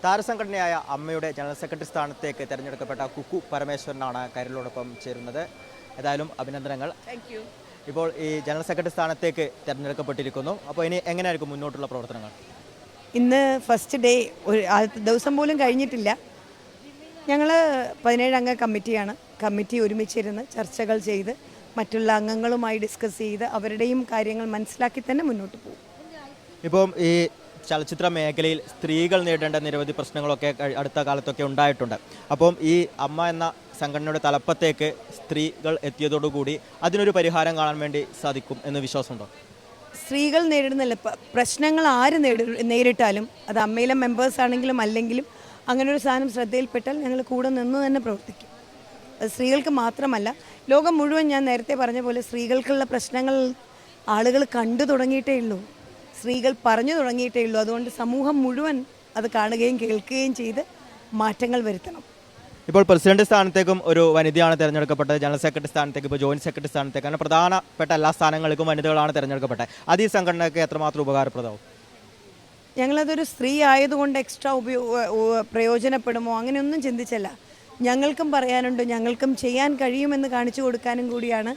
താരസംഘടനയായ അമ്മയുടെ general secretary സ്ഥാനത്തേക്ക് തിരഞ്ഞെടുക്കപ്പെട്ട കുക്കു പരമേശ്വരനാണ് കൈരളിനോടൊപ്പം ചേരുന്നത്. ഏതായാലും അഭിനന്ദനങ്ങൾ. ഇപ്പോൾ ഈ ജനറൽ സെക്രട്ടറി സ്ഥാനത്തേക്ക് തിരഞ്ഞെടുക്കപ്പെട്ടിരിക്കുന്നു. അപ്പോൾ ഇനി എങ്ങനെയായിരിക്കും മുന്നോട്ടുള്ള പ്രവർത്തനങ്ങൾ? ഇന്ന് ഫസ്റ്റ് ഡേ, ഒരു ആദ്യത്തെ ദിവസം പോലും കഴിഞ്ഞിട്ടില്ല. ഞങ്ങൾ 17 അംഗ കമ്മിറ്റിയാണ്. കമ്മിറ്റി ഒരുമിച്ചിരുന്ന് ചർച്ചകൾ ചെയ്ത് മറ്റുള്ള അംഗങ്ങളുമായി ഡിസ്കസ് ചെയ്ത് അവരുടെയും കാര്യങ്ങൾ മനസ്സിലാക്കി തന്നെ മുന്നോട്ട് പോകും. ഇപ്പം ഈ ചലച്ചിത്ര മേഖലയിൽ സ്ത്രീകൾ നേരിടേണ്ട നിരവധി പ്രശ്നങ്ങളൊക്കെ അടുത്ത കാലത്തൊക്കെ ഉണ്ടായിട്ടുണ്ട്. അപ്പം ഈ അമ്മ എന്ന സംഘടനയുടെ തലപ്പത്തേക്ക് സ്ത്രീകൾ എത്തിയതോടുകൂടി അതിനൊരു പരിഹാരം കാണാൻ വേണ്ടി സാധിക്കും എന്ന് വിശ്വാസമുണ്ടോ? സ്ത്രീകൾ നേരിടുന്നില്ല പ്രശ്നങ്ങൾ ആര് നേരിട്ടാലും, അത് അമ്മയിലെ മെമ്പേഴ്സ് ആണെങ്കിലും അല്ലെങ്കിലും അങ്ങനെ ഒരു സാധനം ശ്രദ്ധയിൽപ്പെട്ടാൽ ഞങ്ങൾ കൂടെ നിന്ന് തന്നെ പ്രവർത്തിക്കും. അത് സ്ത്രീകൾക്ക് മാത്രമല്ല, ലോകം മുഴുവൻ ഞാൻ നേരത്തെ പറഞ്ഞ പോലെ സ്ത്രീകൾക്കുള്ള പ്രശ്നങ്ങൾ ആളുകൾ കണ്ടു തുടങ്ങിയിട്ടേ ഉള്ളൂ, സ്ത്രീകൾ പറഞ്ഞു തുടങ്ങിയിട്ടേ ഉള്ളൂ. അതുകൊണ്ട് സമൂഹം മുഴുവൻ അത് കാണുകയും കേൾക്കുകയും ചെയ്ത് മാറ്റങ്ങൾ വരുത്തണം. ഇപ്പോൾ പ്രസിഡന്റ് സ്ഥാനത്തേക്കും ഒരു വനിതയാണ് തിരഞ്ഞെടുക്കപ്പെട്ടത്. ജനറൽ സെക്രട്ടറി സ്ഥാനത്തേക്ക്, ഇപ്പോൾ ജോയിന്റ് സെക്രട്ടറി സ്ഥാനത്തേക്ക്, അങ്ങനെ പ്രധാനപ്പെട്ട എല്ലാ സ്ഥാനങ്ങൾക്കും വനിതകളാണ് തിരഞ്ഞെടുക്കപ്പെട്ടത്. അത് ഈ സംഘടനയ്ക്ക് എത്രമാത്രം ഉപകാരപ്രദമാവും? ഞങ്ങളതൊരു സ്ത്രീ ആയതുകൊണ്ട് എക്സ്ട്രാ പ്രയോജനപ്പെടുമോ അങ്ങനെയൊന്നും ചിന്തിച്ചല്ല. ഞങ്ങൾക്കും പറയാനുണ്ട്, ഞങ്ങൾക്കും ചെയ്യാൻ കഴിയുമെന്ന് കാണിച്ചു കൊടുക്കാനും കൂടിയാണ്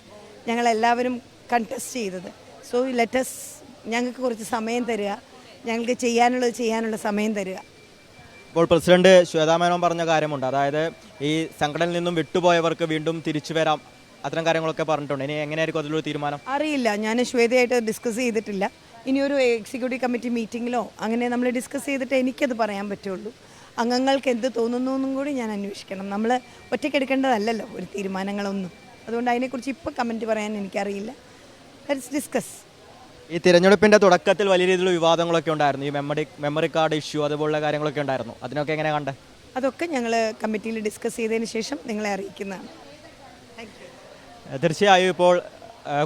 ഞങ്ങളെല്ലാവരും കണ്ടസ്റ്റ് ചെയ്തത്. സോ ലെറ്റസ്, ഞങ്ങൾക്ക് കുറച്ച് സമയം തരിക, ഞങ്ങൾക്ക് ചെയ്യാനുള്ള സമയം തരിക. ഇപ്പോൾ പ്രസിഡന്റ് ശ്വേതാ മേനോൻ പറഞ്ഞ കാര്യമുണ്ട്, അതായത് ഈ സംഘടനയിൽ നിന്നും വിട്ടുപോയവർക്ക് വീണ്ടും തിരിച്ചു വരാം, അത്തരം കാര്യങ്ങളൊക്കെ പറഞ്ഞിട്ടുണ്ട്. ഇനി എങ്ങനെയായിരിക്കും അതിലൊരു തീരുമാനം? അറിയില്ല, ഞാൻ ശ്വേതയായിട്ട് ഡിസ്കസ് ചെയ്തിട്ടില്ല. ഇനിയൊരു എക്സിക്യൂട്ടീവ് കമ്മിറ്റി മീറ്റിങ്ങിലോ അങ്ങനെ നമ്മൾ ഡിസ്കസ് ചെയ്തിട്ട് എനിക്കത് പറയാൻ പറ്റുള്ളൂ. അംഗങ്ങൾക്ക് എന്ത് തോന്നുന്നു എന്നും കൂടി ഞാൻ അന്വേഷിക്കണം. നമ്മൾ ഒറ്റയ്ക്കെടുക്കേണ്ടതല്ലല്ലോ ഒരു തീരുമാനങ്ങളൊന്നും. അതുകൊണ്ട് അതിനെക്കുറിച്ച് ഇപ്പോൾ കമൻറ്റ് പറയാൻ എനിക്കറിയില്ല. Let's discuss. ഈ തിരഞ്ഞെടുപ്പിൻ്റെ തുടക്കത്തിൽ വലിയ രീതിയിലുള്ള വിവാദങ്ങളൊക്കെ ഉണ്ടായിരുന്നു. ഈ മെമ്മറി കാർഡ് ഇഷ്യൂ അതുപോലുള്ള കാര്യങ്ങളൊക്കെ ഉണ്ടായിരുന്നു. അതിനൊക്കെ എങ്ങനെ കണ്ടേ? അതൊക്കെ ഞങ്ങൾ കമ്മിറ്റിയിൽ ഡിസ്കസ് ചെയ്തതിന് ശേഷം നിങ്ങളെ അറിയിക്കുന്നതാണ്. തീർച്ചയായും ഇപ്പോൾ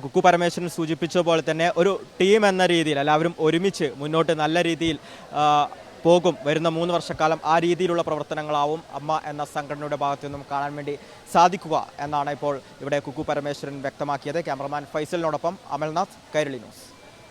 കുക്കു പരമേശ്വരൻ സൂചിപ്പിച്ച പോലെ തന്നെ ഒരു ടീം എന്ന രീതിയിൽ എല്ലാവരും ഒരുമിച്ച് മുന്നോട്ട് നല്ല രീതിയിൽ പോകും. വരുന്ന 3 വർഷക്കാലം ആ രീതിയിലുള്ള പ്രവർത്തനങ്ങളാവും അമ്മ എന്ന സംഘടനയുടെ ഭാഗത്തു നിന്നും കാണാൻ വേണ്ടി സാധിക്കുക എന്നാണ് ഇപ്പോൾ ഇവിടെ കുക്കു പരമേശ്വരൻ വ്യക്തമാക്കിയത്. ക്യാമറമാൻ ഫൈസലിനോടൊപ്പം അമൽനാഥ്, കൈരളി ന്യൂസ്.